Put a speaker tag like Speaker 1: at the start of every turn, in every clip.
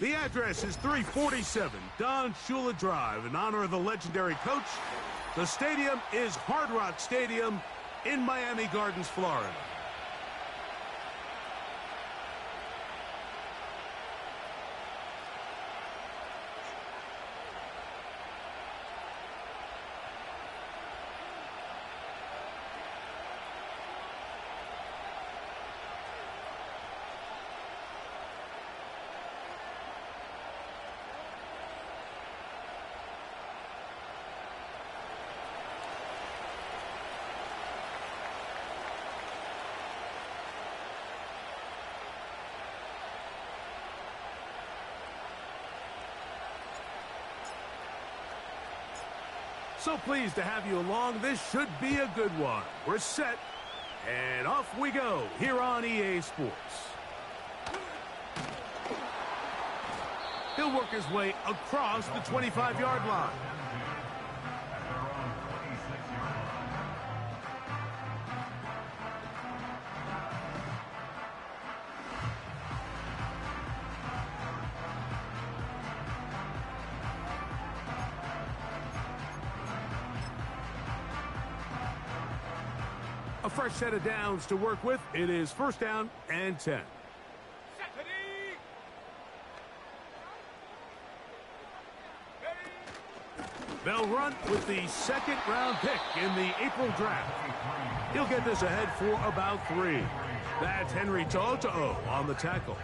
Speaker 1: The address is 347 Don Shula Drive in honor of the legendary coach. The stadium is Hard Rock Stadium in Miami Gardens, Florida. So pleased to have you along. This should be a good one. We're set, and off we go here on EA Sports. He'll work his way across the 25-yard line. A fresh set of downs to work with. It is first down and 10. They'll run with the second-round pick in the April draft. He'll get this ahead for about 3. That's Henry Toto on the tackle.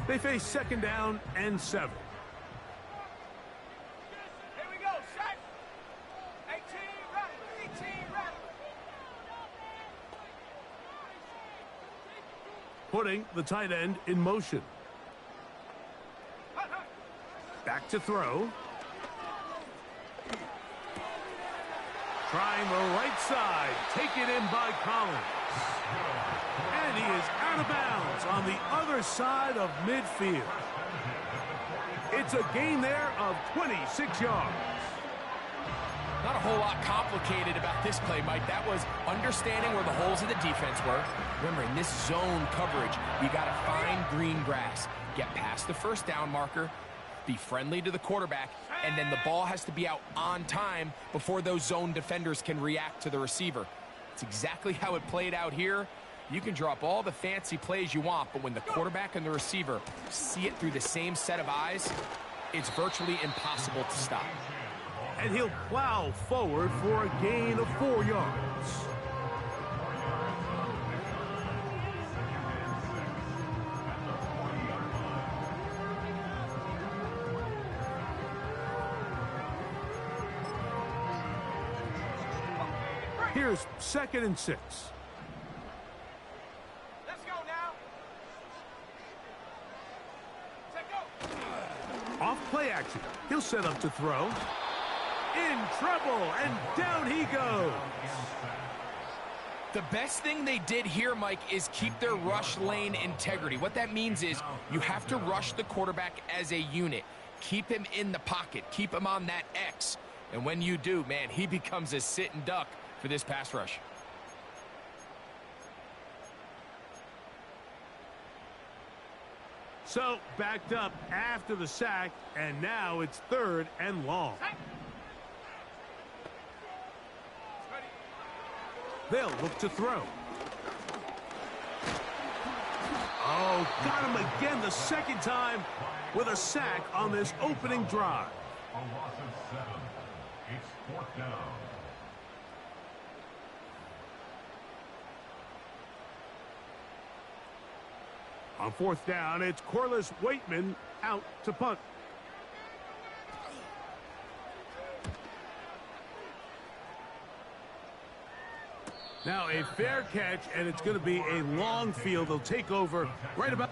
Speaker 1: They face second down and 7.
Speaker 2: Here we go, set. 18, rattle, 18, rattle.
Speaker 1: Putting the tight end in motion. Back to throw. Trying the right side. Taken in by Collins. And he is out of bounds on the other side of midfield. It's a gain there of 26 yards.
Speaker 3: Not a whole lot complicated about this play, Mike. That was understanding where the holes of the defense were. Remember, in this zone coverage, you got to find green grass. Get past the first down marker, be friendly to the quarterback, and then the ball has to be out on time before those zone defenders can react to the receiver. It's exactly how it played out here. You can drop all the fancy plays you want, but when the quarterback and the receiver see it through the same set of eyes, it's virtually impossible to stop.
Speaker 1: And he'll plow forward for a gain of 4 yards. Here's 2nd and 6.
Speaker 2: Let's go now. Set, go.
Speaker 1: Off play action. He'll set up to throw. In trouble, and down he goes.
Speaker 3: The best thing they did here, Mike, is keep their rush lane integrity. What that means is you have to rush the quarterback as a unit. Keep him in the pocket. Keep him on that X. And when you do, man, he becomes a sit and duck for this pass rush.
Speaker 1: So, backed up after the sack, and now it's 3rd and long. They'll look to throw. Oh, got him again the second time with a sack on this opening drive.
Speaker 4: A loss of 7. It's 4th down.
Speaker 1: On 4th down, it's Corliss Waitman out to punt. Now a fair catch, and it's going to be a long field. They'll take over right about...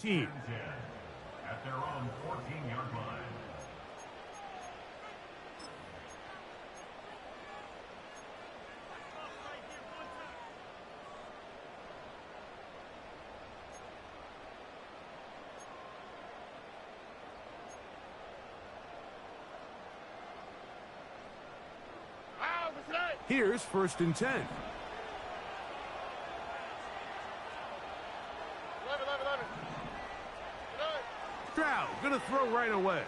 Speaker 1: team.
Speaker 4: At their own 14-yard line.
Speaker 1: Here's 1st and 10. Stroud gonna throw right away.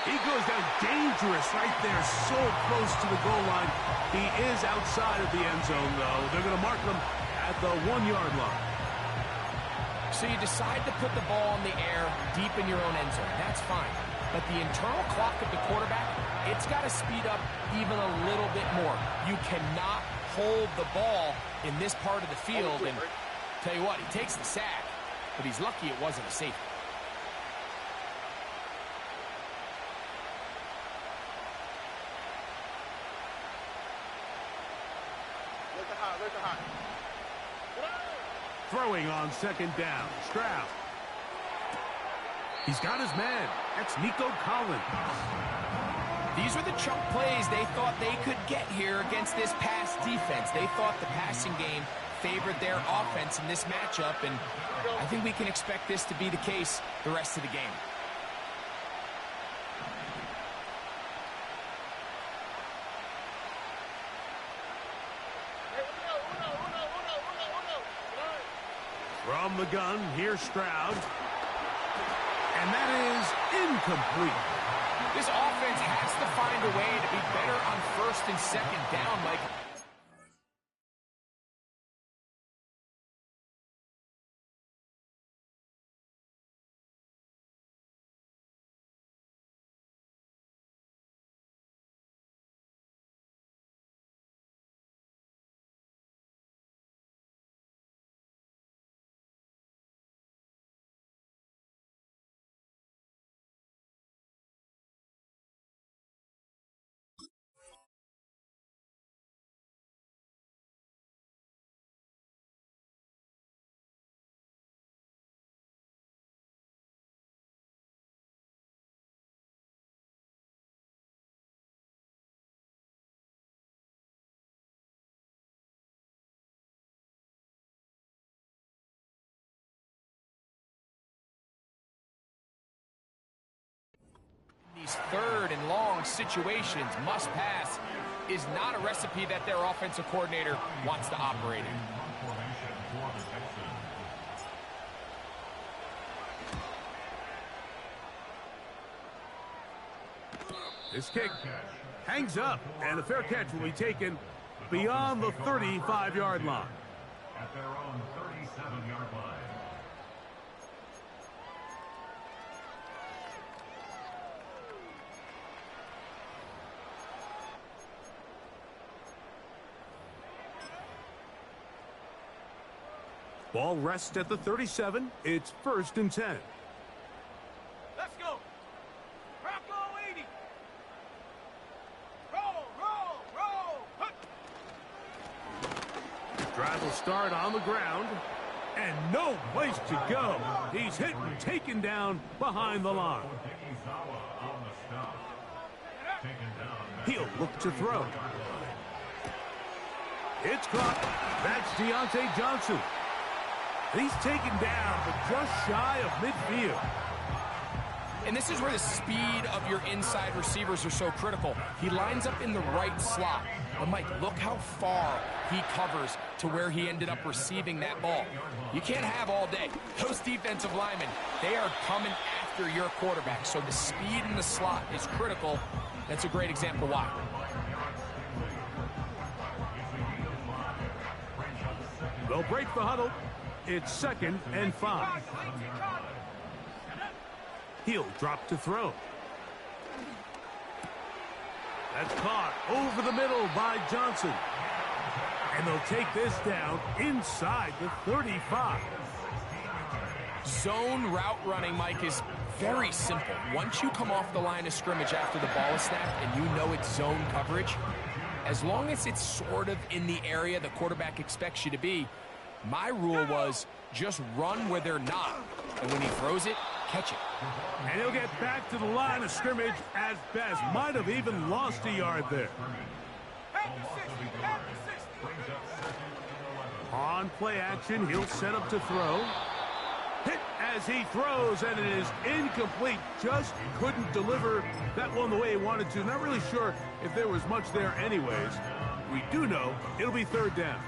Speaker 1: He goes down dangerous right there, so close to the goal line. He is outside of the end zone, though. They're gonna mark him at the 1-yard line.
Speaker 3: So you decide to put the ball in the air deep in your own end zone. That's fine. But the internal clock of the quarterback, it's got to speed up even a little bit more. You cannot hold the ball in this part of the field. And tell you what, he takes the sack, but he's lucky it wasn't a safety.
Speaker 1: Throwing on 2nd down, Stroud. He's got his man. That's Nico Collins.
Speaker 3: These are the chunk plays they thought they could get here against this pass defense. They thought the passing game favored their offense in this matchup, and I think we can expect this to be the case the rest of the game.
Speaker 1: From the gun, here's Stroud. And that is incomplete.
Speaker 3: This offense has to find a way to be better on 1st and 2nd down, Mike. These 3rd and long situations, must pass, is not a recipe that their offensive coordinator wants to operate in.
Speaker 1: This kick hangs up, and the fair catch will be taken beyond the 35-yard line.
Speaker 4: At their own 37-yard line.
Speaker 1: Ball rests at the 37. It's 1st and 10.
Speaker 2: Let's go. Bronco 80. Roll, roll, roll. Hut.
Speaker 1: Drive will start on the ground. And no place to go. He's hit and taken down behind the line. He'll look to throw. It's caught. That's Deontay Johnson. He's taken down, but just shy of midfield.
Speaker 3: And this is where the speed of your inside receivers are so critical. He lines up in the right slot. But, Mike, look how far he covers to where he ended up receiving that ball. You can't have all day. Those defensive linemen, they are coming after your quarterback. So the speed in the slot is critical. That's a great example why.
Speaker 1: They'll break the huddle. It's 2nd and 5. He'll drop to throw. That's caught over the middle by Johnson. And they'll take this down inside the 35.
Speaker 3: Zone route running, Mike, is very simple. Once you come off the line of scrimmage after the ball is snapped and you know it's zone coverage, as long as it's sort of in the area the quarterback expects you to be, my rule was just run where they're not. And when he throws it, catch it.
Speaker 1: And he'll get back to the line of scrimmage as best. Might have even lost a yard there. On play action, he'll set up to throw. Hit as he throws, and it is incomplete. Just couldn't deliver that one the way he wanted to. Not really sure if there was much there anyways. We do know it'll be third down.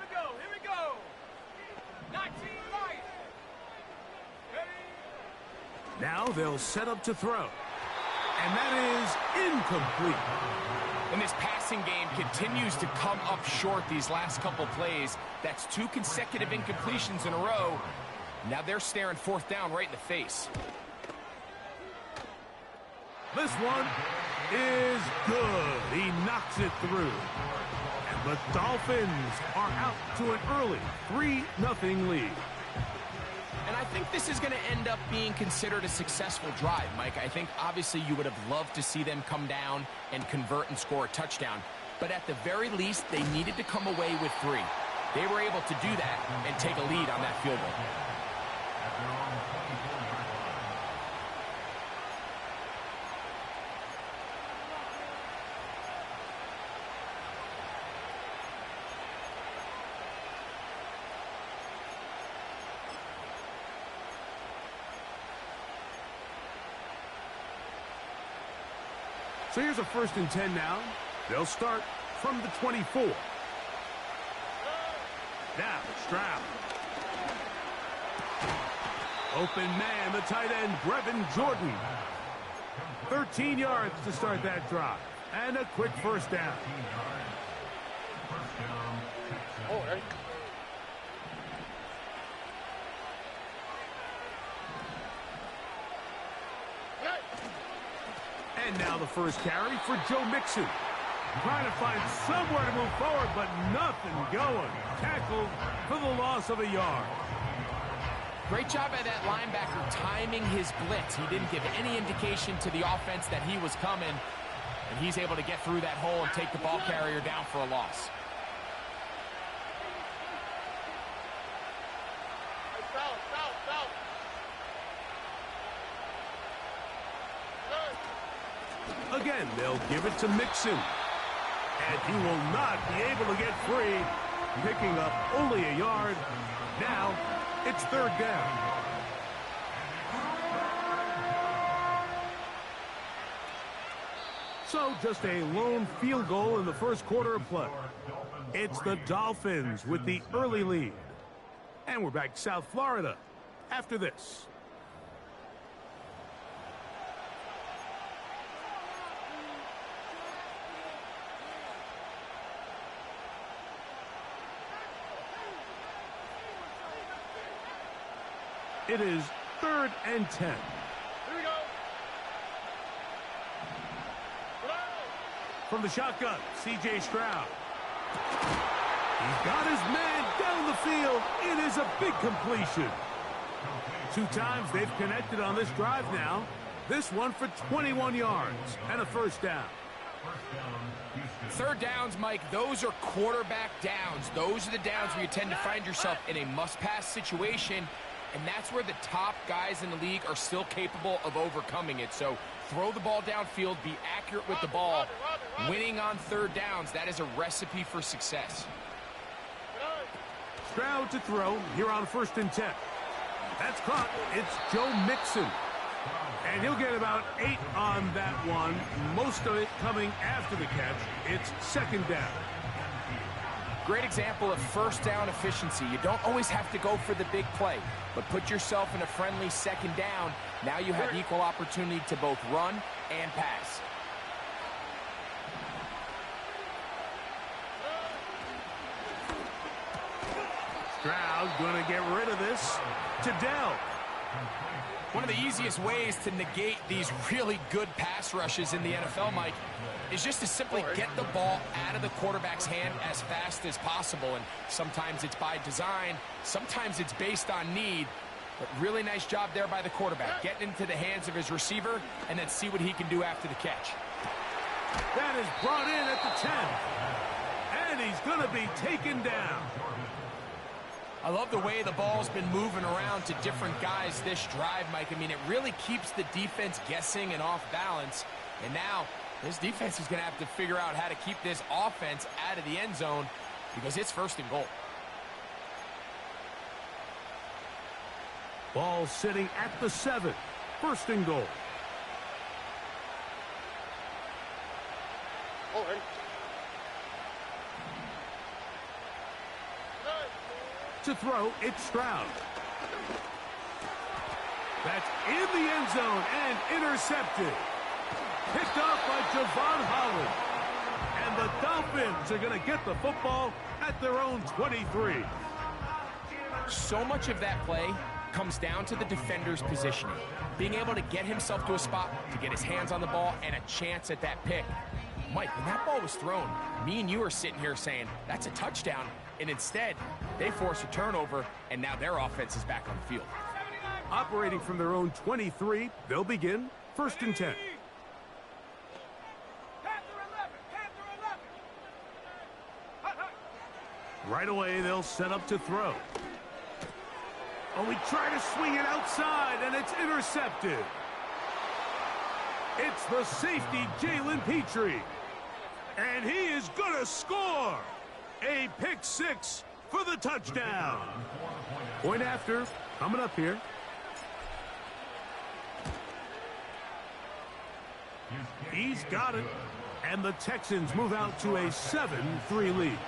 Speaker 2: Here we go. 19 right.
Speaker 1: Now they'll set up to throw. And that is incomplete.
Speaker 3: And this passing game continues to come up short these last couple plays. That's 2 consecutive incompletions in a row. Now they're staring fourth down right in the face.
Speaker 1: This one is good. He knocks it through. And the Dolphins are out to an early 3-0 lead.
Speaker 3: And I think this is going to end up being considered a successful drive, Mike. I think obviously you would have loved to see them come down and convert and score a touchdown. But at the very least, they needed to come away with 3. They were able to do that and take a lead on that field goal.
Speaker 1: So here's a 1st and 10 now. They'll start from the 24. Now, Stroud. Open man, the tight end, Brevin Jordan. 13 yards to start that drive. And a quick first down. And now the first carry for Joe Mixon. Trying to find somewhere to move forward, but nothing going. Tackled for the loss of a yard.
Speaker 3: Great job by that linebacker timing his blitz. He didn't give any indication to the offense that he was coming. And he's able to get through that hole and take the ball carrier down for a loss.
Speaker 1: Again, they'll give it to Mixon. And he will not be able to get free, picking up only a yard. Now, it's third down. So, just a lone field goal in the first quarter of play. It's the Dolphins with the early lead. And we're back to South Florida after this. It is 3rd and 10.
Speaker 2: Here we go.
Speaker 1: From the shotgun, C.J. Stroud. He's got his man down the field. It is a big completion. 2 times they've connected on this drive now. This one for 21 yards and a first down.
Speaker 3: Third downs, Mike, those are quarterback downs. Those are the downs where you tend to find yourself in a must-pass situation. And that's where the top guys in the league are still capable of overcoming it. So throw the ball downfield, be accurate with the ball. Winning on third downs, that is a recipe for success.
Speaker 1: Stroud to throw here on 1st and 10. That's caught. It's Joe Mixon. And he'll get about 8 on that one. Most of it coming after the catch. It's 2nd down.
Speaker 3: Great example of first down efficiency. You don't always have to go for the big play, but put yourself in a friendly 2nd down. Now you have equal opportunity to both run and pass.
Speaker 1: Stroud going to get rid of this to Dell.
Speaker 3: One of the easiest ways to negate these really good pass rushes in the NFL, Mike, is just to simply get the ball out of the quarterback's hand as fast as possible. And sometimes it's by design, sometimes it's based on need. But really nice job there by the quarterback, getting into the hands of his receiver and then see what he can do after the catch.
Speaker 1: That is brought in at the 10. And he's going to be taken down.
Speaker 3: I love the way the ball's been moving around to different guys this drive, Mike. I mean, it really keeps the defense guessing and off balance. And now this defense is going to have to figure out how to keep this offense out of the end zone because it's 1st and goal.
Speaker 1: Ball sitting at the 7. 1st and goal. To throw, it's Stroud. That's in the end zone and intercepted. Picked off by Javon Holland. And the Dolphins are going to get the football at their own 23.
Speaker 3: So much of that play comes down to the defender's positioning. Being able to get himself to a spot, to get his hands on the ball, and a chance at that pick. Mike, when that ball was thrown, me and you are sitting here saying, that's a touchdown. And instead, they force a turnover, and now their offense is back on the field.
Speaker 1: Operating from their own 23, they'll begin 1st and 10. Right away, they'll set up to throw. Oh, we try to swing it outside, and it's intercepted. It's the safety, Jalen Petrie. And he is going to score. A pick 6 for the touchdown. Point after, coming up here. He's got it. And the Texans move out to a 7-3 lead.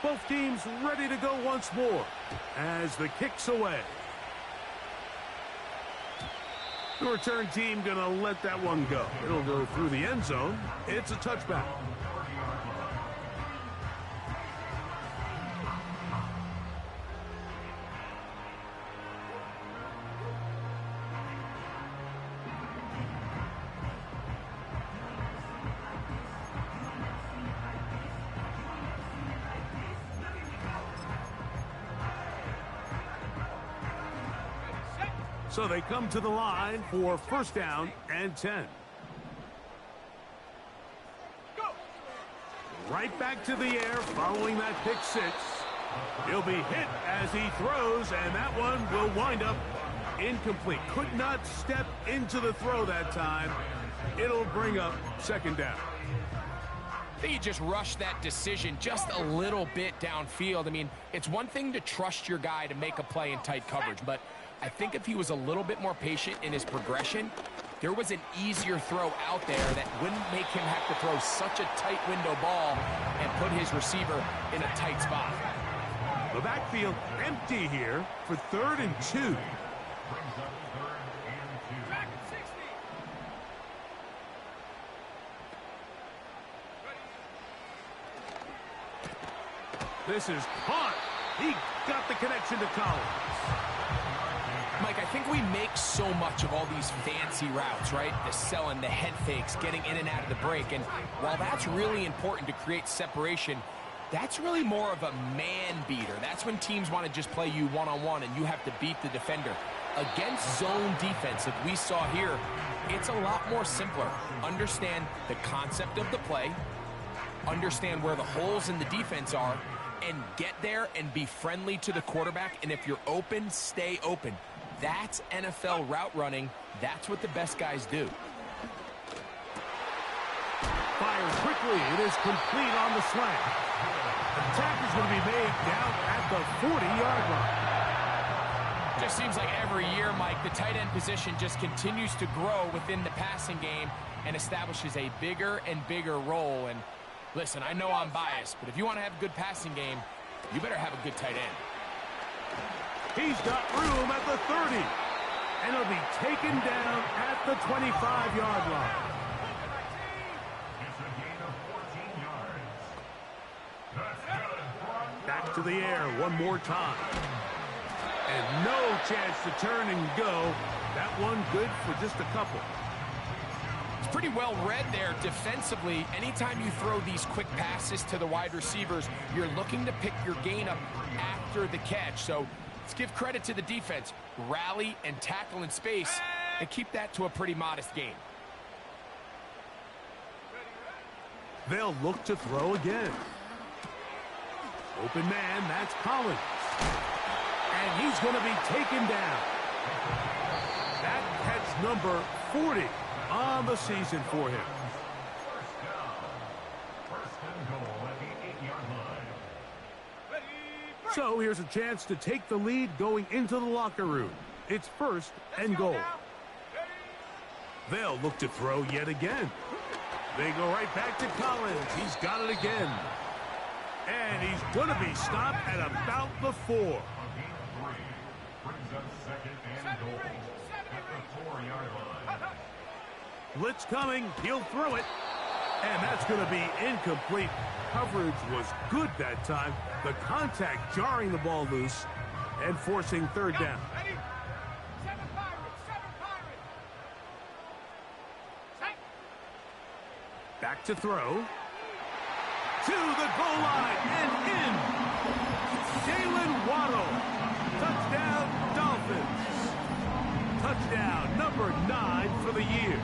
Speaker 1: Both teams ready to go once more as the kick's away. The return team going to let that one go. It'll go through the end zone. It's a touchback. So they come to the line for 1st down and 10. Right back to the air following that pick 6. He'll be hit as he throws, and that one will wind up incomplete. Could not step into the throw that time. It'll bring up 2nd down.
Speaker 3: I think you just rushed that decision just a little bit downfield. I mean, it's one thing to trust your guy to make a play in tight coverage, but I think if he was a little bit more patient in his progression, there was an easier throw out there that wouldn't make him have to throw such a tight window ball and put his receiver in a tight spot.
Speaker 1: The backfield empty here for 3rd and 2. This is caught. He got the connection to Collins.
Speaker 3: Mike, I think we make so much of all these fancy routes, right? The selling, the head fakes, getting in and out of the break. And while that's really important to create separation, that's really more of a man beater. That's when teams want to just play you one-on-one and you have to beat the defender. Against zone defense, like we saw here, it's a lot more simpler. Understand the concept of the play, understand where the holes in the defense are, and get there and be friendly to the quarterback. And if you're open, stay open. That's NFL route running. That's what the best guys do.
Speaker 1: Fires quickly. It is complete on the slant. The attack is going to be made down at the 40-yard line.
Speaker 3: Just seems like every year, Mike, the tight end position just continues to grow within the passing game and establishes a bigger and bigger role. And listen, I know I'm biased, but if you want to have a good passing game, you better have a good tight end.
Speaker 1: He's got room at the 30. And he'll be taken down at the 25-yard line. Back to the air one more time. And no chance to turn and go. That one good for just a couple.
Speaker 3: It's pretty well read there defensively. Anytime you throw these quick passes to the wide receivers, you're looking to pick your gain up after the catch. So let's give credit to the defense. Rally and tackle in space and keep that to a pretty modest gain.
Speaker 1: They'll look to throw again. Open man, that's Collins. And he's going to be taken down. That catch number 40 on the season for him.
Speaker 4: First and goal at the 8-yard line.
Speaker 1: So here's a chance to take the lead going into the locker room. It's first and goal. They'll look to throw yet again. They go right back to Collins. He's got it again. And he's going to be stopped at about the 4.
Speaker 4: Brings up second and goal at the 4-yard line.
Speaker 1: Blitz coming. He'll throw it. And that's going to be incomplete. Coverage was good that time. The contact jarring the ball loose and forcing third down. Back to throw. To the goal line and in. Jalen Waddle. Touchdown, Dolphins. Touchdown number 9 for the year.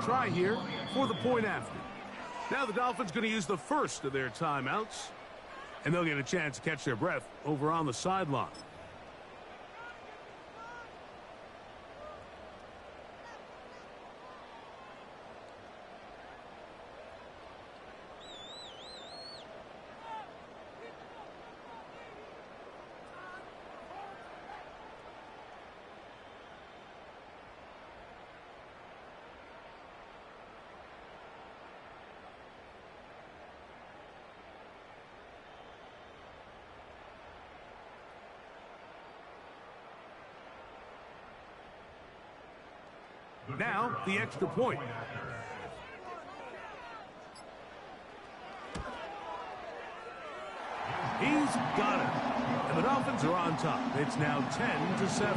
Speaker 1: Try here for the point after. Now the Dolphins going to use the first of their timeouts, and they'll get a chance to catch their breath over on the sideline. Now, the extra point. He's got it. And the Dolphins are on top. It's now 10-7.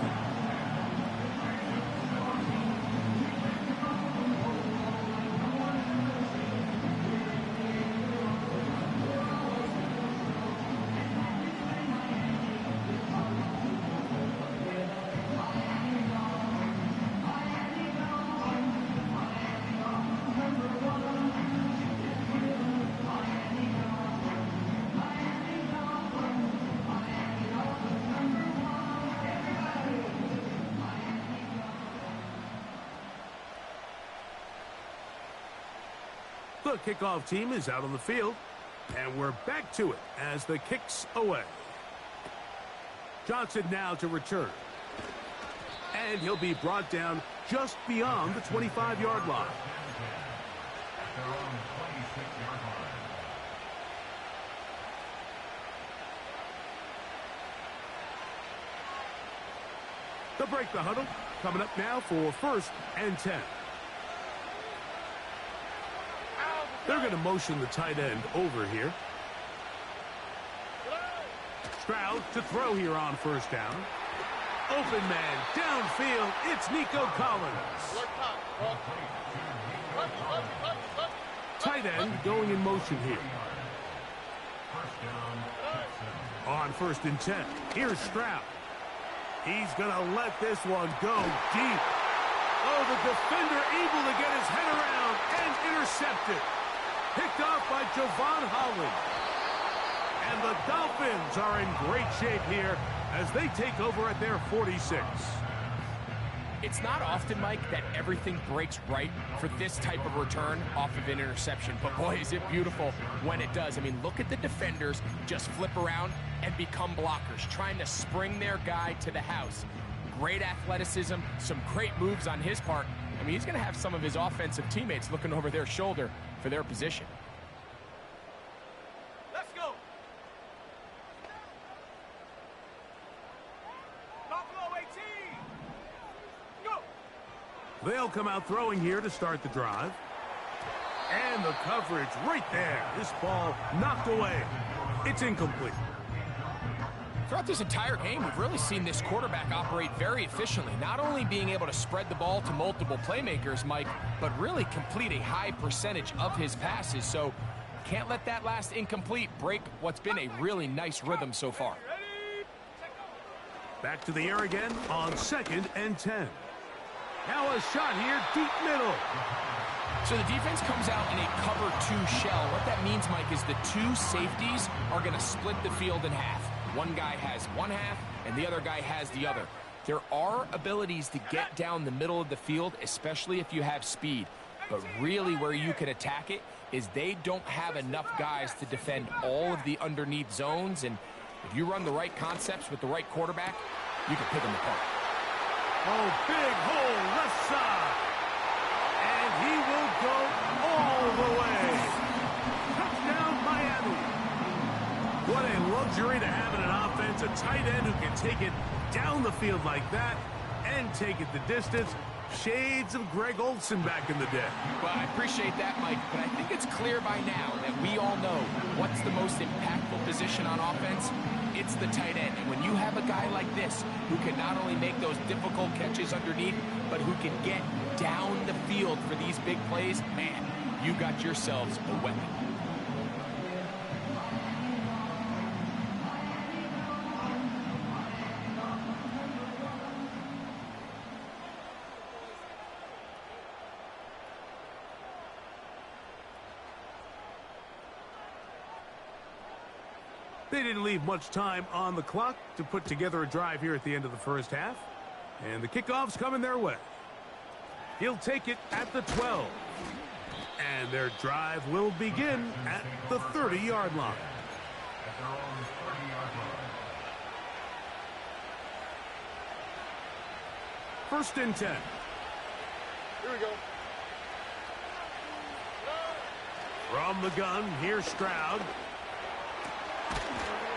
Speaker 1: The kickoff team is out on the field, and we're back to it as the kick's away. Johnson now to return. And he'll be brought down just beyond the 25-yard line.
Speaker 4: They're on the 26-yard line.
Speaker 1: They'll break the huddle. Coming up now for first and 10. They're going to motion the tight end over here. Stroud to throw here on first down. Open man downfield. It's Nico Collins. Tight end going in motion here. On first and 10. Here's Stroud. He's going to let this one go deep. Oh, the defender able to get his head around and intercept it. Picked off by Javon Holland. And the Dolphins are in great shape here as they take over at their 46.
Speaker 3: It's not often, Mike, that everything breaks right for this type of return off of an interception. But boy, is it beautiful when it does. I mean, look at the defenders just flip around and become blockers, trying to spring their guy to the house. Great athleticism, some great moves on his part. I mean, he's going to have some of his offensive teammates looking over their shoulder for their position.
Speaker 2: Let's go. Buffalo 18. Go.
Speaker 1: They'll come out throwing here to start the drive. And the coverage right there. This ball knocked away. It's incomplete.
Speaker 3: Throughout this entire game, we've really seen this quarterback operate very efficiently, not only being able to spread the ball to multiple playmakers, Mike, but really complete a high percentage of his passes. So can't let that last incomplete break what's been a really nice rhythm so far.
Speaker 1: Back to the air again on 2nd and 10. Now a shot here, deep middle.
Speaker 3: So the defense comes out in a cover 2 shell. What that means, Mike, is the 2 safeties are going to split the field in half. One guy has one half, and the other guy has the other. There are abilities to get down the middle of the field, especially if you have speed. But really where you can attack it is they don't have enough guys to defend all of the underneath zones. And if you run the right concepts with the right quarterback, you can pick them apart.
Speaker 1: Oh, big hole left side. And he will go all the way. Touchdown, Miami. What a luxury to have in an offense, a tight end who can take it down the field like that and take it the distance. Shades of Greg Olsen back in the day.
Speaker 3: Well, I appreciate that, Mike, but I think it's clear by now that we all know what's the most impactful position on offense. It's the tight end. And when you have a guy like this who can not only make those difficult catches underneath, but who can get down the field for these big plays, man, you got yourselves a weapon.
Speaker 1: They didn't leave much time on the clock to put together a drive here at the end of the first half. And the kickoff's coming their way. He'll take it at the 12. And their drive will begin at the 30-yard line. First and 10.
Speaker 2: Here we go.
Speaker 1: From the gun, here's Stroud.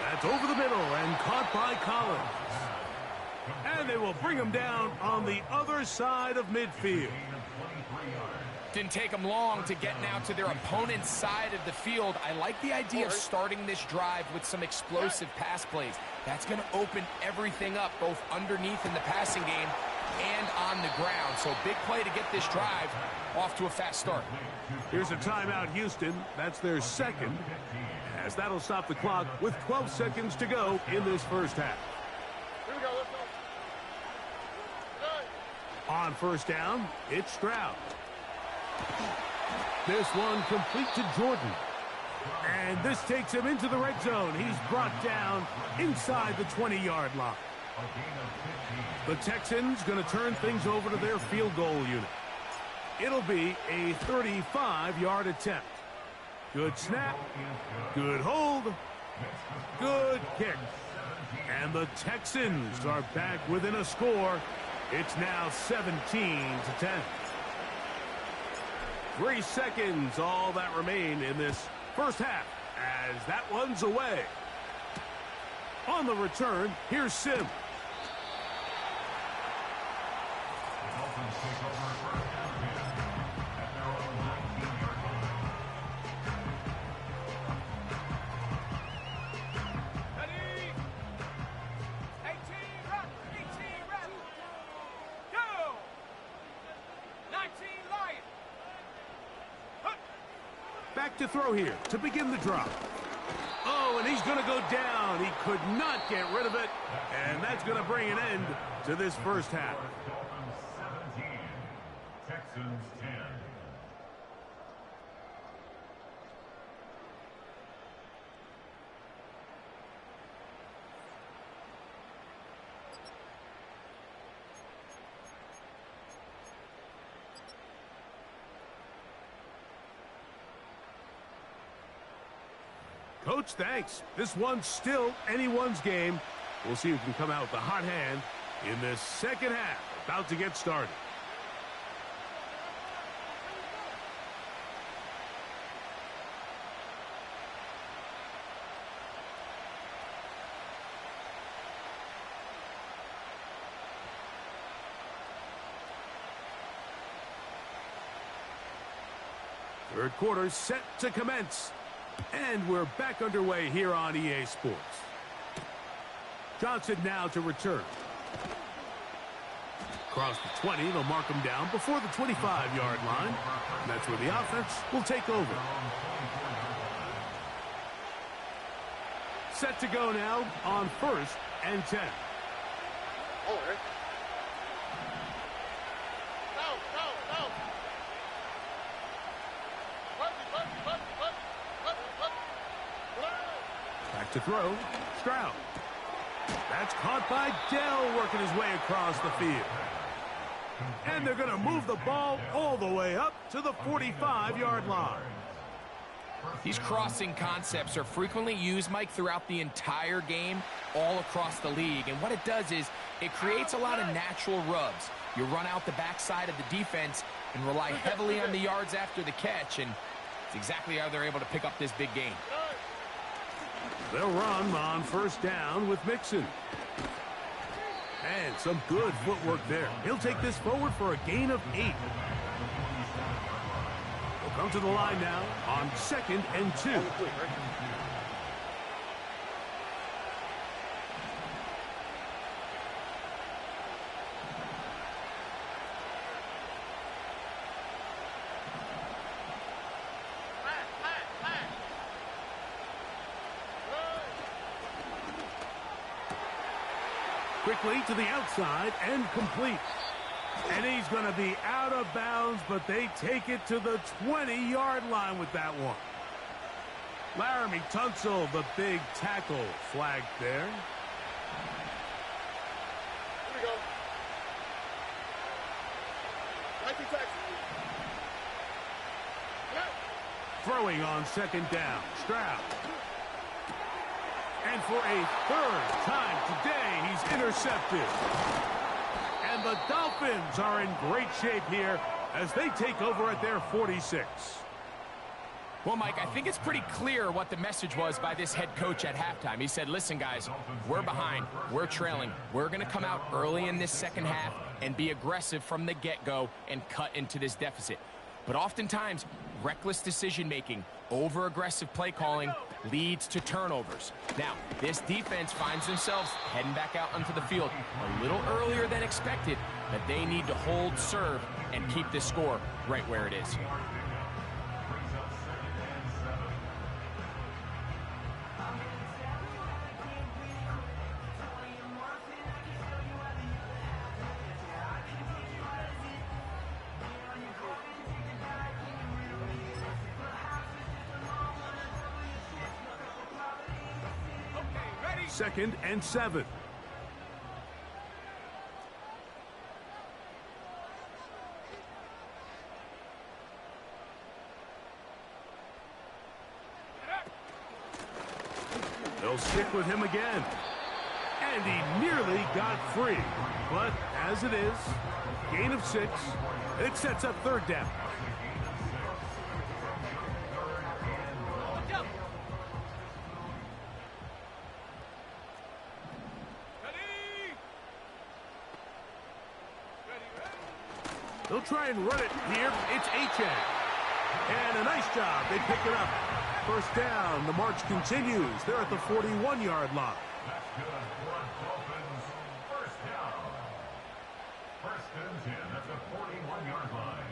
Speaker 1: That's over the middle and caught by Collins. And they will bring him down on the other side of midfield.
Speaker 3: Didn't take them long to get now to their opponent's side of the field. I like the idea of starting this drive with some explosive pass plays. That's going to open everything up, both underneath in the passing game and on the ground. So big play to get this drive off to a fast start.
Speaker 1: Here's a timeout, Houston. That's their second, as that'll stop the clock with 12 seconds to go in this first half.
Speaker 2: Here we go. Let's go.
Speaker 1: On first down, it's Stroud. This one complete to Jordan. And this takes him into the red zone. He's brought down inside the 20-yard line. The Texans going to turn things over to their field goal unit. It'll be a 35-yard attempt. Good snap, good hold, good kick. And the Texans are back within a score. It's now 17-10. 3 seconds, all that remain in this first half, as that one's away. On the return, here's Sim. Back to throw here to begin the drop. Oh, and he's going to go down. He could not get rid of it. And that's going to bring an end to this first half.
Speaker 4: Dolphins 17, Texans 10.
Speaker 1: Coach, thanks. This one's still anyone's game. We'll see who can come out with the hot hand in this second half. About to get started. Third quarter set to commence. And we're back underway here on EA Sports. Johnson now to return. Across the 20, they'll mark him down before the 25-yard line. And that's where the offense will take over. Set to go now on 1st and 10. Back to throw. Stroud. That's caught by Dell, working his way across the field. And they're going to move the ball all the way up to the 45-yard line.
Speaker 3: These crossing concepts are frequently used, Mike, throughout the entire game, all across the league. And what it does is it creates a lot of natural rubs. You run out the backside of the defense and rely heavily on the yards after the catch, and it's exactly how they're able to pick up this big gain.
Speaker 1: They'll run on 1st down with Mixon. And some good footwork there. He'll take this forward for a gain of 8. They'll come to the line now on 2nd and 2. Quickly to the outside and complete. And he's going to be out of bounds, but they take it to the 20-yard line with that one. Laramie Tunsil, the big tackle, flagged there.
Speaker 2: Here we go. 19 tackles.
Speaker 1: Throwing on 2nd down. Stroud. And for a 3rd time today, he's intercepted. And the Dolphins are in great shape here as they take over at their 46.
Speaker 3: Well, Mike, I think it's pretty clear what the message was by this head coach at halftime. He said, listen, guys, we're behind. We're trailing. We're going to come out early in this second half and be aggressive from the get-go and cut into this deficit. But oftentimes, reckless decision-making, over-aggressive play calling leads to turnovers. Now, this defense finds themselves heading back out onto the field a little earlier than expected, but they need to hold serve and keep this score right where it is.
Speaker 1: Second and 7. They'll stick with him again. And he nearly got free. But as it is, gain of 6. It sets up 3rd down. They'll try and run it here. It's Achane. And a nice job. They pick it up. 1st down. The march continues. They're at the 41-yard line.
Speaker 4: That's good for Dolphins. 1st down. 1st and 10 at the 41-yard line.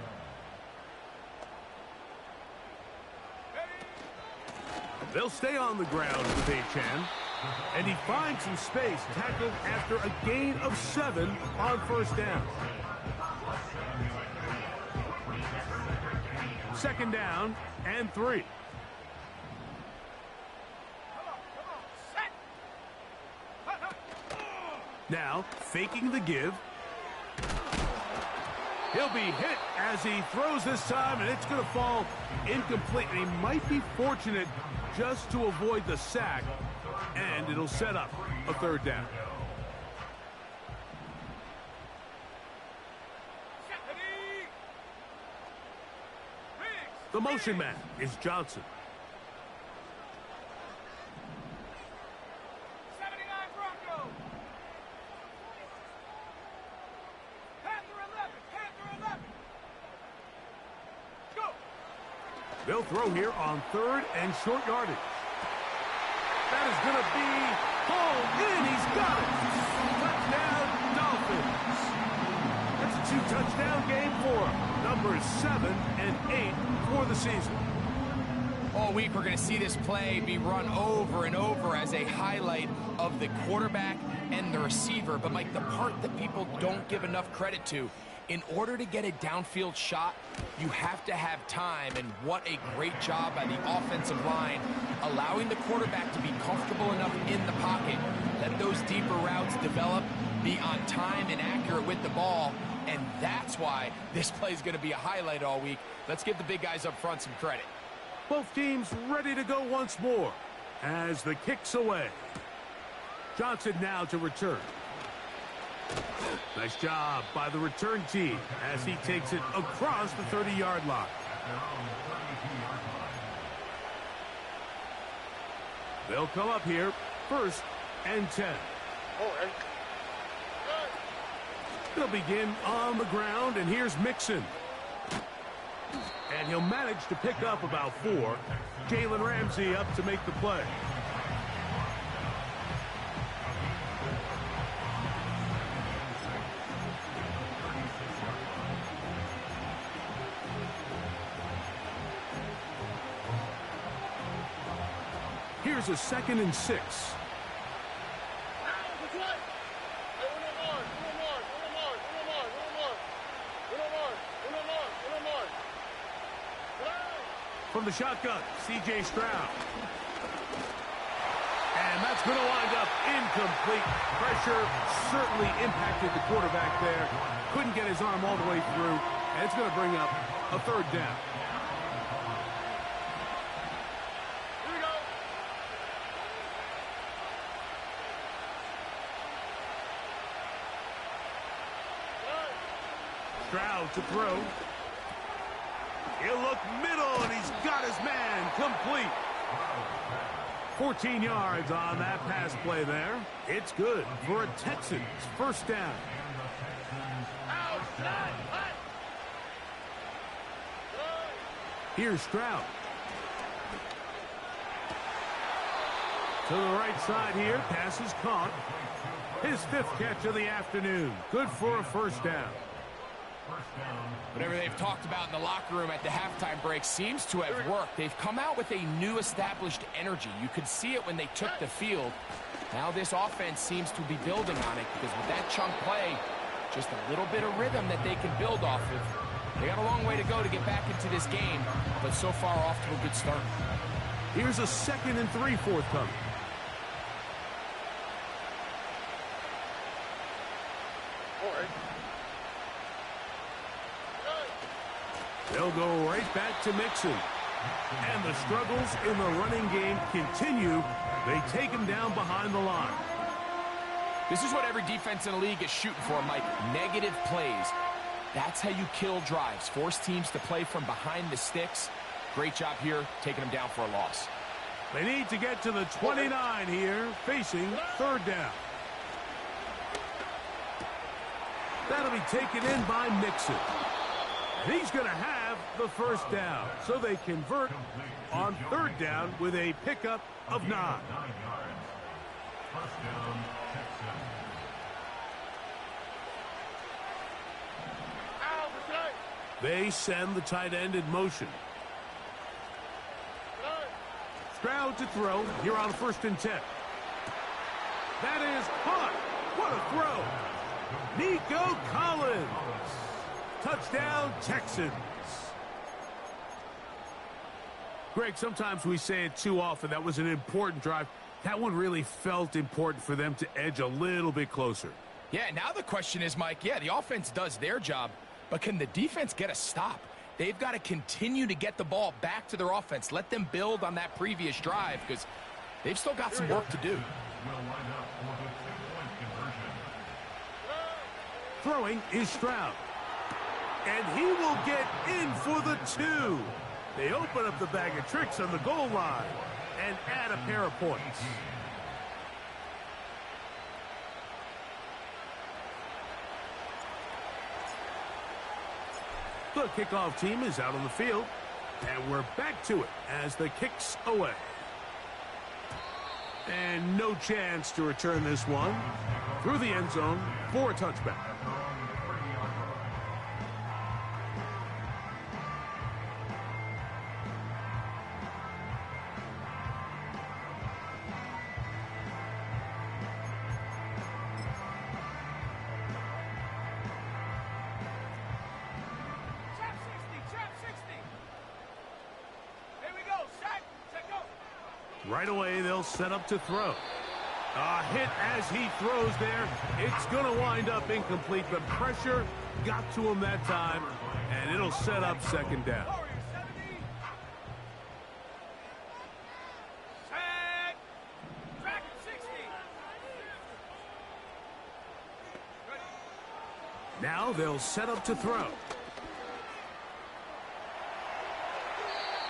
Speaker 1: They'll stay on the ground with Achane. And he finds some space, tackled after a gain of 7 on 1st down. 2nd down and 3. Now, faking the give. He'll be hit as he throws this time, and it's going to fall incomplete. And he might be fortunate just to avoid the sack, and it'll set up a third down. The motion man is Johnson.
Speaker 2: 79 Broncos. Panther 11. Panther 11. Go.
Speaker 1: They'll throw here on third and short yardage. That is going to be pulled in. He's got it. Touchdown, Dolphins. That's a 2-touchdown game for him. Numbers 7 and 8 for the season.
Speaker 3: All week, we're going to see this play be run over and over as a highlight of the quarterback and the receiver. But, Mike, the part that people don't give enough credit to, in order to get a downfield shot, you have to have time. And what a great job by the offensive line, allowing the quarterback to be comfortable enough in the pocket. Let those deeper routes develop, be on time and accurate with the ball. And that's why this play is going to be a highlight all week. Let's give the big guys up front some credit.
Speaker 1: Both teams ready to go once more as the kick's away. Johnson now to return. Nice job by the return team as he takes it across the 30-yard line. They'll come up here, 1st and 10. They'll begin on the ground, and here's Mixon. And he'll manage to pick up about 4. Jalen Ramsey up to make the play. Here's a 2nd and 6. From the shotgun, C.J. Stroud. And that's going to wind up incomplete. Pressure certainly impacted the quarterback there. Couldn't get his arm all the way through. And it's going to bring up a 3rd down.
Speaker 2: Here we go.
Speaker 1: Stroud to throw. He'll look middle, and he's got his man complete. 14 yards on that pass play there. It's good for a Texans 1st down. Here's Stroud. To the right side here. Pass is caught. His 5th catch of the afternoon. Good for a 1st down.
Speaker 3: Whatever they've talked about in the locker room at the halftime break seems to have worked. They've come out with a new established energy. You could see it when they took the field. Now this offense seems to be building on it because with that chunk play, just a little bit of rhythm that they can build off of. They got a long way to go to get back into this game, but so far off to a good start.
Speaker 1: Here's a 2nd and 3 forthcoming. They'll go right back to Mixon. And the struggles in the running game continue. They take him down behind the line.
Speaker 3: This is what every defense in the league is shooting for, Mike. Negative plays. That's how you kill drives. Force teams to play from behind the sticks. Great job here, taking them down for a loss.
Speaker 1: They need to get to the 29 here, facing 3rd down. That'll be taken in by Mixon. And he's going to have the 1st down. So they convert on 3rd down with a pickup of 9. They send the tight end in motion. Stroud to throw here on 1st and 10. That is caught. What a throw. Nico Collins. Touchdown, Texans. Greg, sometimes we say it too often. That was an important drive. That one really felt important for them to edge a little bit closer.
Speaker 3: Yeah, now the question is, Mike, yeah, the offense does their job, But can the defense get a stop? They've got to continue to get the ball back to their offense. Let them build on that previous drive because they've still got some work to do.
Speaker 1: Throwing is Stroud. And he will get in for the 2. They open up the bag of tricks on the goal line and add a pair of points. The kickoff team is out on the field, and we're back to it as the kick's away. And no chance to return this one through the end zone for a touchback. Right away, they'll set up to throw. A hit as he throws there. It's going to wind up incomplete, but pressure got to him that time, and it'll set up second down. Now they'll set up to throw.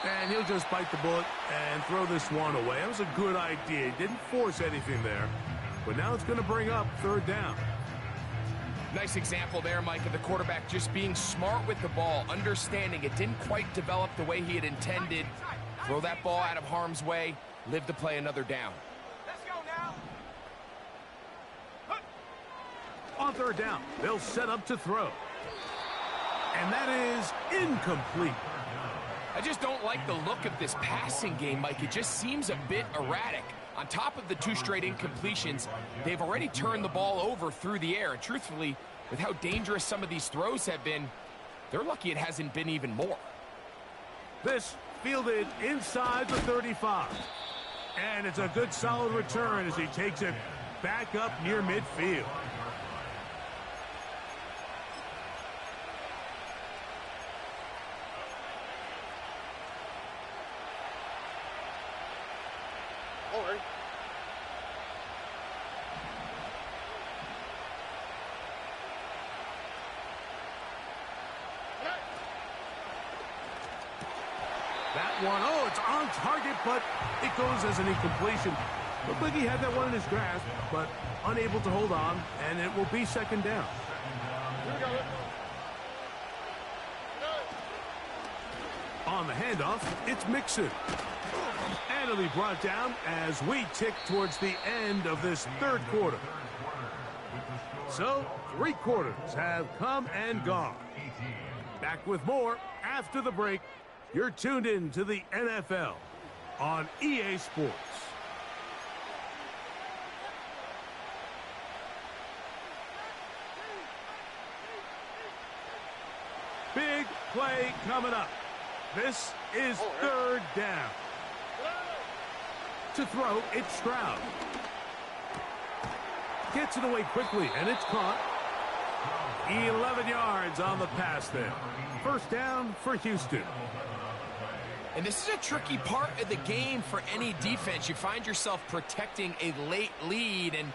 Speaker 1: And he'll just bite the bullet and throw this one away. That was a good idea. He didn't force anything there. But now it's going to bring up third down.
Speaker 3: Nice example there, Mike, of the quarterback just being smart with the ball, understanding it didn't quite develop the way he had intended. Throw that ball out of harm's way, live to play another down.
Speaker 2: Let's go now.
Speaker 1: On third down, they'll set up to throw. And that is incomplete.
Speaker 3: I just don't like the look of this passing game, Mike. It just seems a bit erratic. On top of the 2 straight incompletions, they've already turned the ball over through the air. And truthfully, with how dangerous some of these throws have been, they're lucky it hasn't been even more.
Speaker 1: This fielded inside the 35. And it's a good solid return as he takes it back up near midfield. That one, oh, it's on target, but it goes as an incompletion. Looked like he had that one in his grasp, but unable to hold on, and it will be second down. On the handoff, it's Mixon. And it'll be brought down as we tick towards the end of this third quarter. So, 3 quarters have come and gone. Back with more after the break. You're tuned in to the NFL on EA Sports. Big play coming up. This is third down. To throw, it's Stroud. Gets it away quickly, and it's caught. 11 yards on the pass there. First down for Houston.
Speaker 3: And this is a tricky part of the game for any defense. You find yourself protecting a late lead, and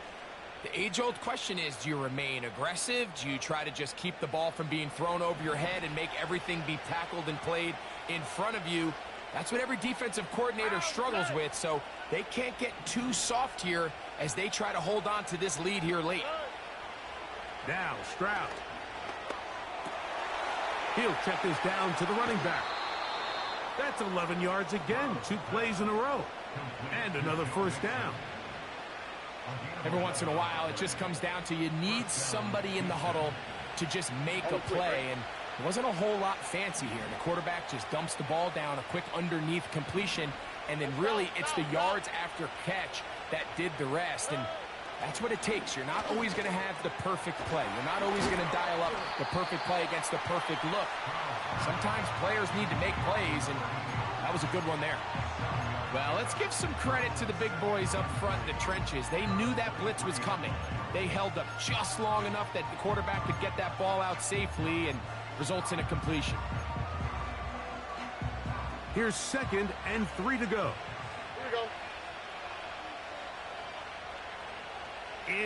Speaker 3: the age-old question is, do you remain aggressive? Do you try to just keep the ball from being thrown over your head and make everything be tackled and played in front of you? That's what every defensive coordinator struggles with, so they can't get too soft here as they try to hold on to this lead here late.
Speaker 1: Now, Stroud. He'll check this down to the running back. That's 11 yards again, 2 plays in a row. And another first down.
Speaker 3: Every once in a while, it just comes down to you need somebody in the huddle to just make a play. And it wasn't a whole lot fancy here. The quarterback just dumps the ball down, a quick underneath completion, and then really it's the yards after catch that did the rest. And that's what it takes. You're not always going to have the perfect play. You're not always going to dial up the perfect play against the perfect look. Sometimes players need to make plays, and that was a good one there. Well, let's give some credit to the big boys up front in the trenches. They knew that blitz was coming. They held up just long enough that the quarterback could get that ball out safely, and results in a completion.
Speaker 1: Here's 2nd and 3 to go.
Speaker 2: Here we go.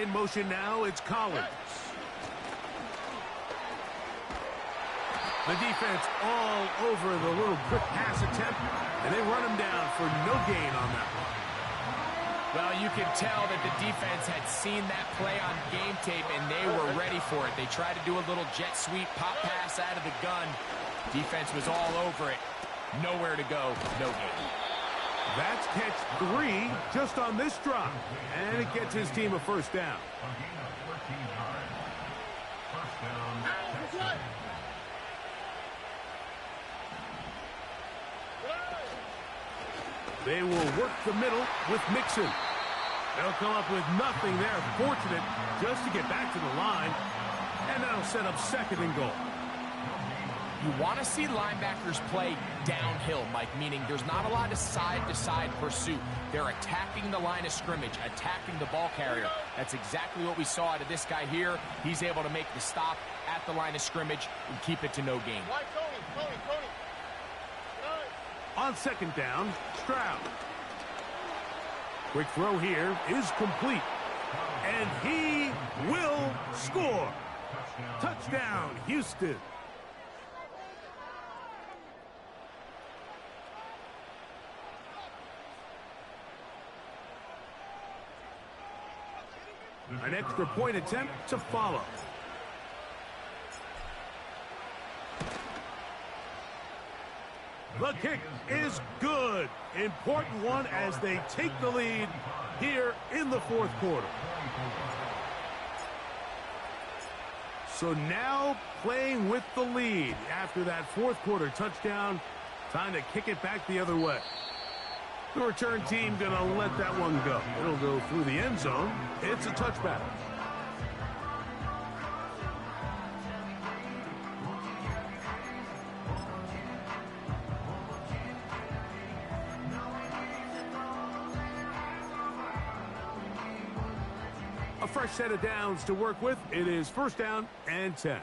Speaker 1: In motion now, it's Collins. The defense all over the little quick pass attempt, and they run him down for no gain on that one.
Speaker 3: Well, you can tell that the defense had seen that play on game tape, and they were ready for it. They tried to do a little jet sweep pop pass out of the gun. Defense was all over it. Nowhere to go, no gain.
Speaker 1: That's catch 3 just on this drive, and it gets his team a first down. They will work the middle with Mixon. They'll come up with nothing there. Fortunate just to get back to the line, and that'll set up 2nd and goal.
Speaker 3: You want to see linebackers play downhill, Mike, meaning there's not a lot of side-to-side pursuit. They're attacking the line of scrimmage, attacking the ball carrier. That's exactly what we saw out of this guy here. He's able to make the stop at the line of scrimmage and keep it to no gain.
Speaker 2: Tony.
Speaker 1: On 2nd down, Stroud. Quick throw here is complete. And he will score. Touchdown, Houston. An extra point attempt to follow. The kick is good. Important one as they take the lead here in the 4th quarter. So now playing with the lead after that 4th quarter touchdown. Time to kick it back the other way. The return team going to let that one go. It'll go through the end zone. It's a touchback. A fresh set of downs to work with. It is 1st down and 10.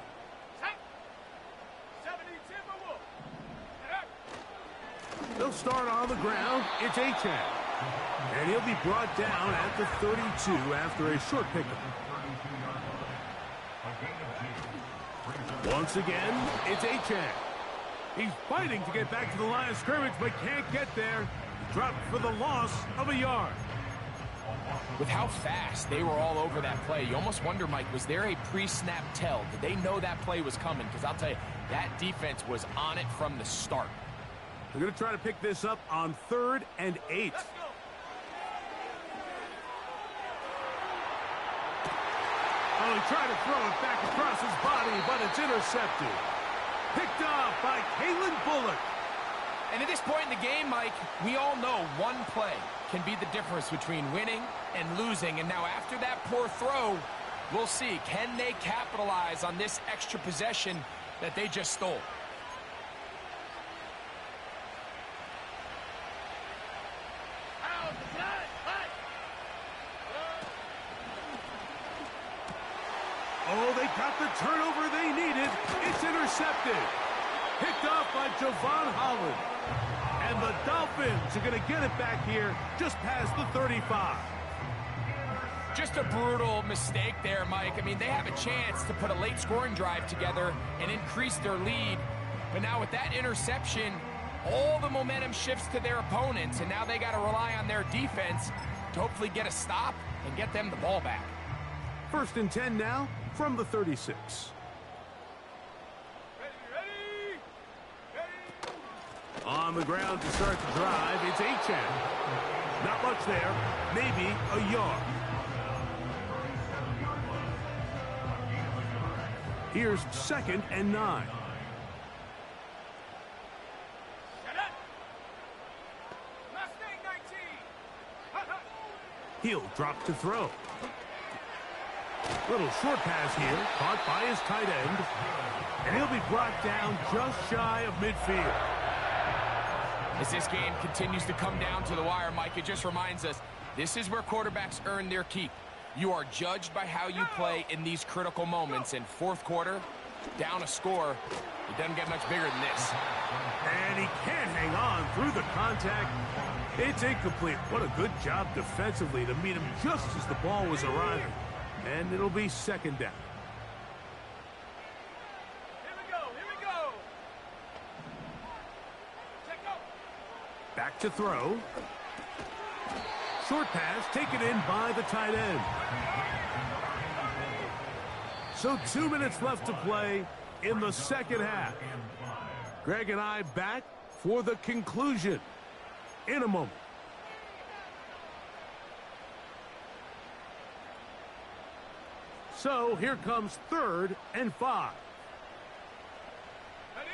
Speaker 1: They'll start on the ground. It's Achane. And he'll be brought down at the 32 after a short pickup. Once again, it's Achane. He's fighting to get back to the line of scrimmage, but can't get there. Dropped for the loss of a yard.
Speaker 3: With how fast they were all over that play, you almost wonder, Mike, was there a pre-snap tell? Did they know that play was coming? Because I'll tell you, that defense was on it from the start.
Speaker 1: They're going to try to pick this up on 3rd and 8. Oh, he tried to throw it back across his body, but it's intercepted. Picked off by Kalen Bullock.
Speaker 3: And at this point in the game, Mike, we all know one play can be the difference between winning and losing. And now after that poor throw, we'll see. Can they capitalize on this extra possession that they just stole?
Speaker 1: Oh, they got the turnover they needed. It's intercepted. Picked off by Javon Holland. And the Dolphins are going to get it back here just past the 35.
Speaker 3: Just a brutal mistake there, Mike. I mean, they have a chance to put a late scoring drive together and increase their lead. But now with that interception, all the momentum shifts to their opponents, and now they got to rely on their defense to hopefully get a stop and get them the ball back.
Speaker 1: 1st and 10 now from the 36. On the ground to start the drive, it's Achane. Not much there, maybe a yard. Here's 2nd and 9. He'll drop to throw. Little short pass here, caught by his tight end. And he'll be brought down just shy of midfield.
Speaker 3: As this game continues to come down to the wire, Mike, it just reminds us, this is where quarterbacks earn their keep. You are judged by how you play in these critical moments. In 4th quarter, down a score. It doesn't get much bigger than this.
Speaker 1: And he can't hang on through the contact. It's incomplete. What a good job defensively to meet him just as the ball was arriving. And it'll be second down.
Speaker 2: Here we go. Here we go. Check go.
Speaker 1: Back to throw. Short pass taken in by the tight end. So 2 minutes left to play in the second half. Greg and I back for the conclusion in a moment. So here comes 3rd and 5.
Speaker 2: Ready?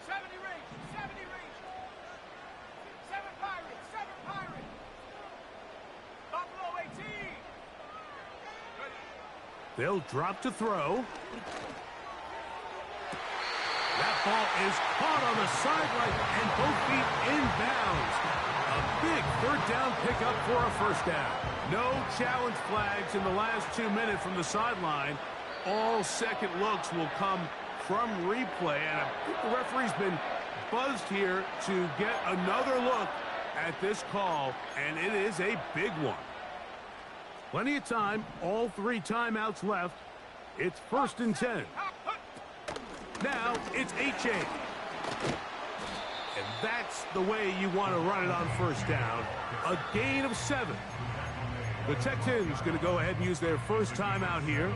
Speaker 2: 70 range. 70 range. 7 Pirates. 7 Pirates. Buffalo 18. Ready?
Speaker 1: They'll drop to throw. That ball is caught on the sideline and both feet inbounds. A big 3rd down pickup for a 1st down. No challenge flags in the last 2 minutes from the sideline. All second looks will come from replay. And I think the referee's been buzzed here to get another look at this call, and it is a big one. Plenty of time, all 3 timeouts left. It's 1st and 10. Now it's H.A. And that's the way you want to run it on 1st down. A gain of 7. The Texans going to go ahead and use their 1st timeout here.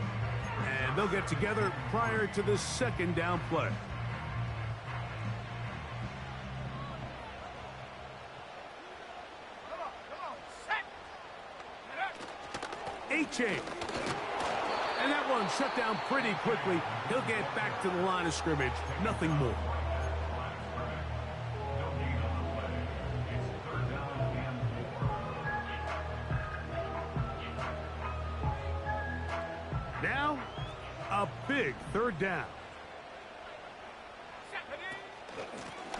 Speaker 1: And they'll get together prior to the 2nd down play.
Speaker 2: Come on. Set.
Speaker 1: H.A. And that one shut down pretty quickly. He'll get back to the line of scrimmage. Nothing more. Now, a big 3rd down.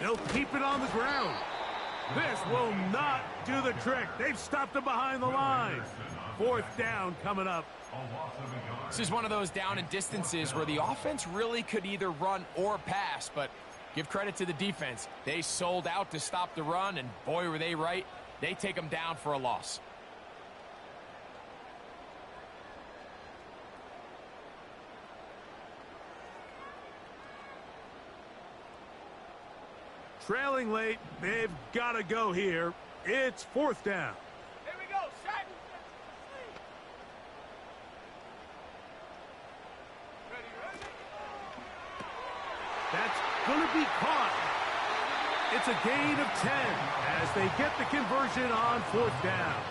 Speaker 1: They'll keep it on the ground. This will not do the trick. They've stopped him behind the line. 4th down coming up.
Speaker 3: This is one of those down and distances where the offense really could either run or pass, but give credit to the defense. They sold out to stop the run, and boy, were they right. They take them down for a loss.
Speaker 1: Trailing late, they've got to go here. It's 4th down.
Speaker 2: Here we go. Set. Ready.
Speaker 1: That's going to be caught. It's a gain of 10 as they get the conversion on 4th down.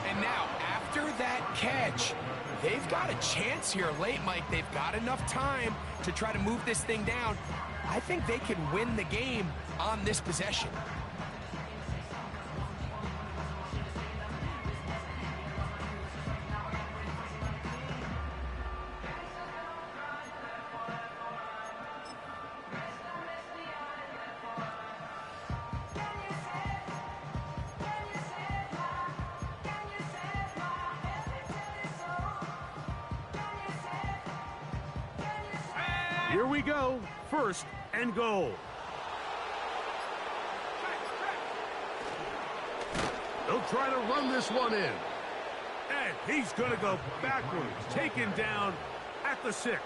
Speaker 3: And now, after that catch, they've got a chance here late, Mike. They've got enough time to try to move this thing down. I think they can win the game on this possession.
Speaker 1: Here we go. 1st and goal. They'll try to run this one in. And he's going to go backwards, taken down at the 6.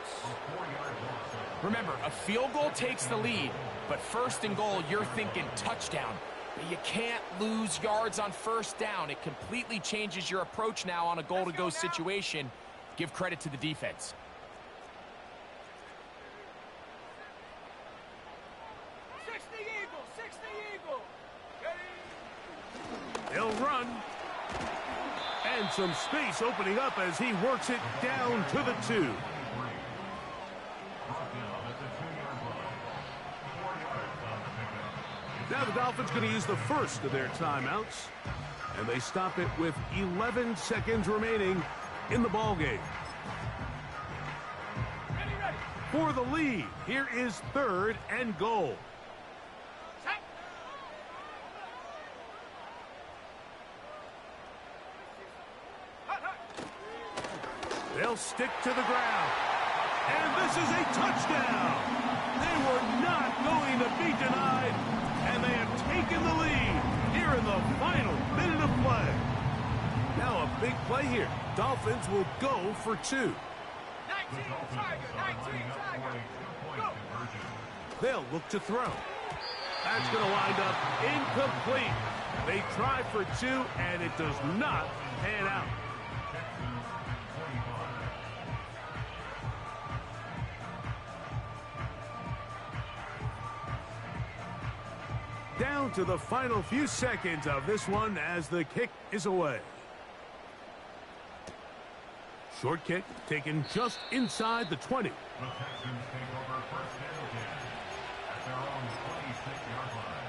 Speaker 3: Remember, a field goal takes the lead, but 1st and goal, you're thinking touchdown. But you can't lose yards on 1st down. It completely changes your approach now on a goal-to-go situation. Give credit to the defense.
Speaker 2: 60 Eagle. 60 Eagle. Ready.
Speaker 1: They'll run. And some space opening up as he works it down to the 2. Now the Dolphins going to use the 1st of their timeouts. And they stop it with 11 seconds remaining in the ballgame.
Speaker 2: Ready, ready.
Speaker 1: For the lead, here is 3rd and goal.
Speaker 2: Set.
Speaker 1: They'll stick to the ground. And this is a touchdown. They were not going to be denied, and they have taken the lead here in the final minute of play. Now a big play here. Dolphins will go for 2.
Speaker 2: 19 Tiger, 19 Tiger. Go.
Speaker 1: They'll look to throw. That's going to wind up incomplete. They try for 2, and it does not pan out. Down to the final few seconds of this one as the kick is away. Short kick taken just inside the 20.
Speaker 4: The Texans take over first and 10 at their own 26-yard line.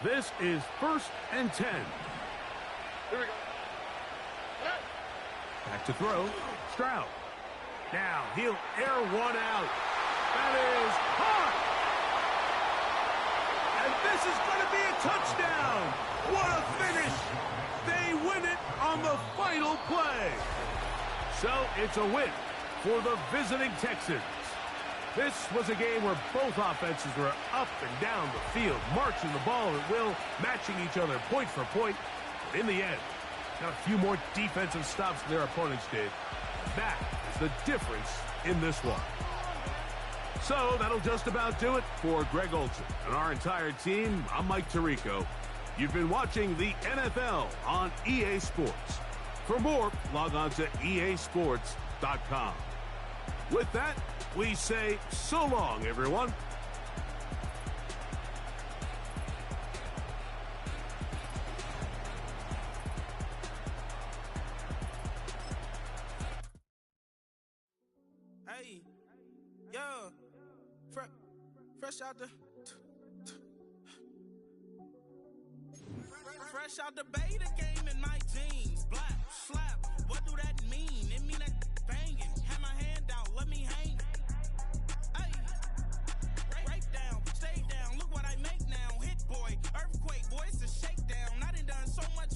Speaker 1: This is first and 10.
Speaker 2: Here we go.
Speaker 1: Back to throw. Stroud. Now he'll air one out. That is caught. And this is going to be a touchdown. What a finish. They win it on the final play. So it's a win for the visiting Texans. This was a game where both offenses were up and down the field, marching the ball at will, matching each other point for point. But in the end, got a few more defensive stops than their opponents did. That is the difference in this one. So that'll just about do it for Greg Olson and our entire team. I'm Mike Tirico. You've been watching the NFL on EA Sports. For more, log on to easports.com. With that, we say so long, everyone.
Speaker 5: Hey, yo, fresh out the beta game and